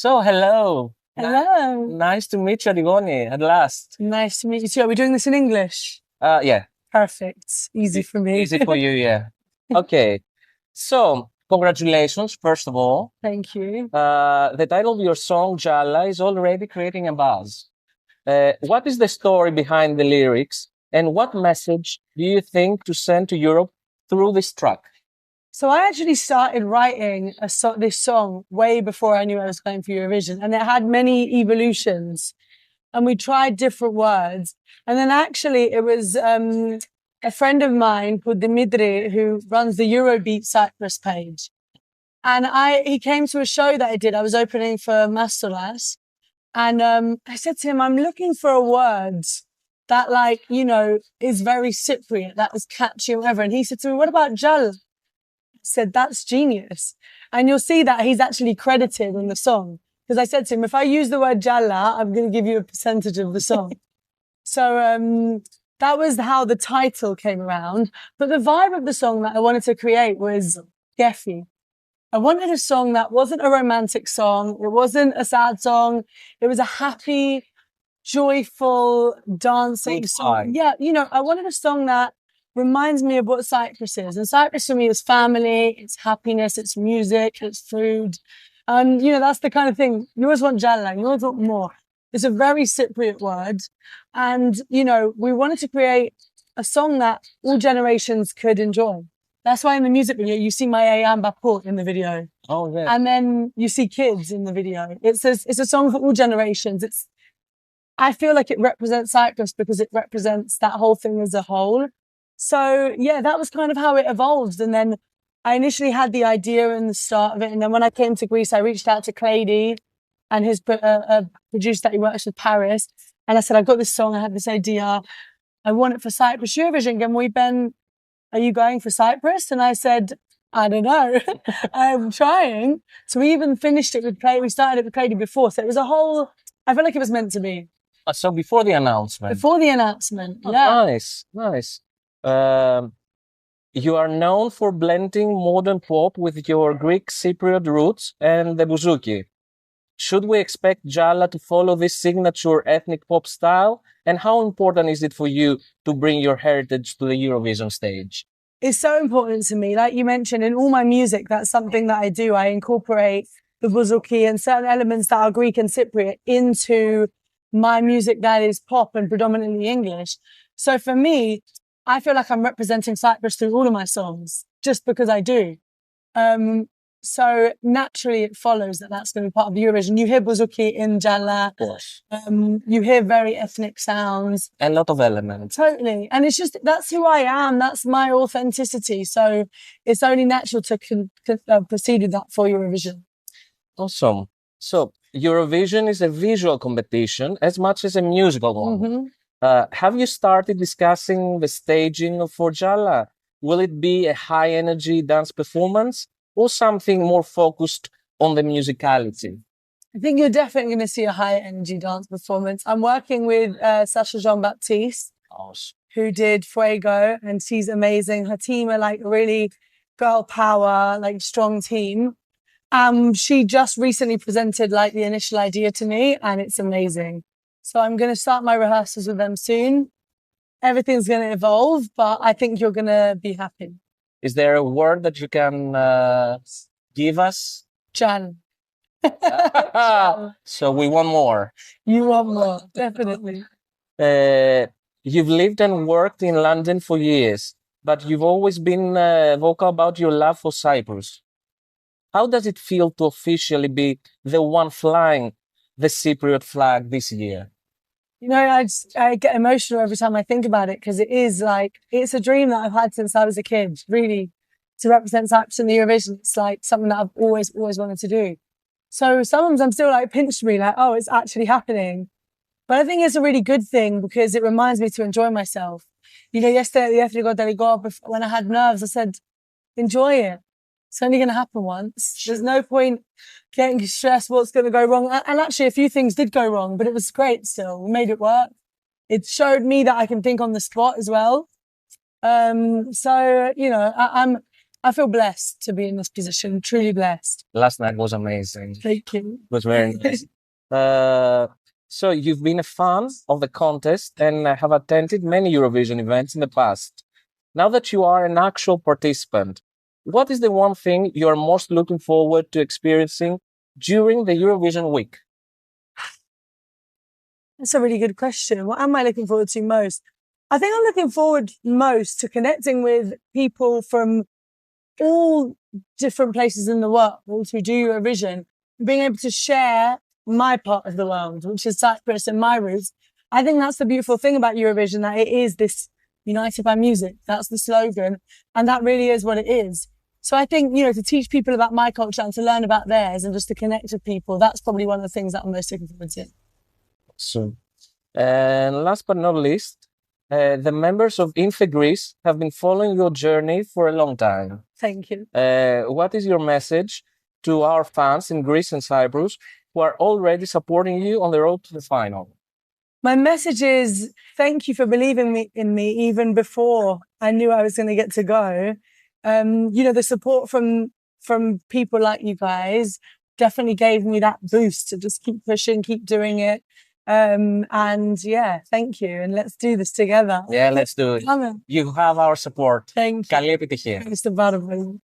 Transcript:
So, hello. Hello. Nice to meet you, Adigoni, at last. Nice to meet you too. Are we doing this in English? Yeah, Perfect. Easy for me. easy for you, yeah. Okay. So, congratulations, first of all. Thank you. The title of your song, Jalla, is already creating a buzz. What is the story behind the lyrics, and what message do you think to send to Europe through this track? So I actually started writing this song way before I knew I was going for Eurovision, and it had many evolutions. And we tried different words. And then actually it was a friend of mine called Dimitri who runs the Eurobeat Cyprus page. And he came to a show that I did. I was opening for Mastolas. And I said to him, I'm looking for a word that is very Cypriot, that is catchy or whatever. And he said to me, what about Jal? I said, that's genius. And you'll see that he's actually credited in the song. Because I said to him, if I use the word Jalla, I'm going to give you a percentage of the song. So that was how the title came around. But the vibe of the song that I wanted to create was Gefi. I wanted a song that wasn't a romantic song. It wasn't a sad song. It was a happy, joyful, dancing song. Yeah, I wanted a song that reminds me of what Cyprus is. And Cyprus for me is family, it's happiness, it's music, it's food. And, that's the kind of thing. You always want Jalla, you always want more. It's a very Cypriot word. And, we wanted to create a song that all generations could enjoy. That's why in the music video, you see my Ayam Bapur in the video. Oh, yeah. And then you see kids in the video. It's a song for all generations. I feel like it represents Cyprus because it represents that whole thing as a whole. So, yeah, that was kind of how it evolved. And then I initially had the idea in the start of it. And then when I came to Greece, I reached out to Clady and his producer that he works with, Paris. And I said, I've got this song. I have this idea. I want it for Cyprus Eurovision. And we've been, are you going for Cyprus? And I said, I don't know. I'm trying. So we even finished it with Clady. We started it with Clady before. So it was I felt like it was meant to be. So before the announcement? Before the announcement, oh, yeah. Nice. You are known for blending modern pop with your Greek Cypriot roots and the bouzouki. Should we expect Jalla to follow this signature ethnic pop style? And how important is it for you to bring your heritage to the Eurovision stage? It's so important to me. Like you mentioned, in all my music, that's something that I do. I incorporate the bouzouki and certain elements that are Greek and Cypriot into my music that is pop and predominantly English. So for me, I feel like I'm representing Cyprus through all of my songs, just because I do. So naturally it follows that that's going to be part of Eurovision. You hear bouzouki in Jalla. Of course. You hear very ethnic sounds. A lot of elements. Totally. And it's just, that's who I am. That's my authenticity. So it's only natural to proceed with that for Eurovision. Awesome. So Eurovision is a visual competition as much as a musical one. Mm-hmm. Have you started discussing the staging for Jalla? Will it be a high energy dance performance or something more focused on the musicality? I think you're definitely going to see a high energy dance performance. I'm working with Sasha Jean-Baptiste, who did Fuego, and she's amazing. Her team are like really girl power, like strong team. She just recently presented like the initial idea to me, and it's amazing. So I'm going to start my rehearsals with them soon. Everything's going to evolve, but I think you're going to be happy. Is there a word that you can give us? Jan. So we want more. You want more, definitely. You've lived and worked in London for years, but you've always been vocal about your love for Cyprus. How does it feel to officially be the one flying the Cypriot flag this year? I get emotional every time I think about it because it's a dream that I've had since I was a kid, really, to represent Cyprus in the Eurovision. It's like something that I've always wanted to do. So sometimes I'm still like pinched me like, oh, it's actually happening. But I think it's a really good thing because it reminds me to enjoy myself. Yesterday at the Ethnico Deligo, when I had nerves, I said, enjoy it. It's only going to happen once. There's no point getting stressed what's going to go wrong. And actually, a few things did go wrong, but it was great still. We made it work. It showed me that I can think on the spot as well. I'm I feel blessed to be in this position, truly blessed. Last night was amazing. Thank you. It was very nice. So you've been a fan of the contest and have attended many Eurovision events in the past. Now that you are an actual participant, what is the one thing you are most looking forward to experiencing during the Eurovision week? That's a really good question. What am I looking forward to most? I think I'm looking forward most to connecting with people from all different places in the world who do Eurovision, being able to share my part of the world, which is Cyprus and my roots. I think that's the beautiful thing about Eurovision, that it is this united by music. That's the slogan. And that really is what it is. So I think, to teach people about my culture and to learn about theirs and just to connect with people, that's probably one of the things that I'm most looking forward to. So, and last but not least, the members of Infe Greece have been following your journey for a long time. Thank you. What is your message to our fans in Greece and Cyprus who are already supporting you on the road to the final? My message is thank you for believing in me even before I knew I was going to get to go. The support from people like you guys definitely gave me that boost to just keep pushing, keep doing it. Thank you. And let's do this together. Yeah, let's do it. You have our support. Thank you. Καλή επιτυχία. Ευχαριστώ πάρα πολύ.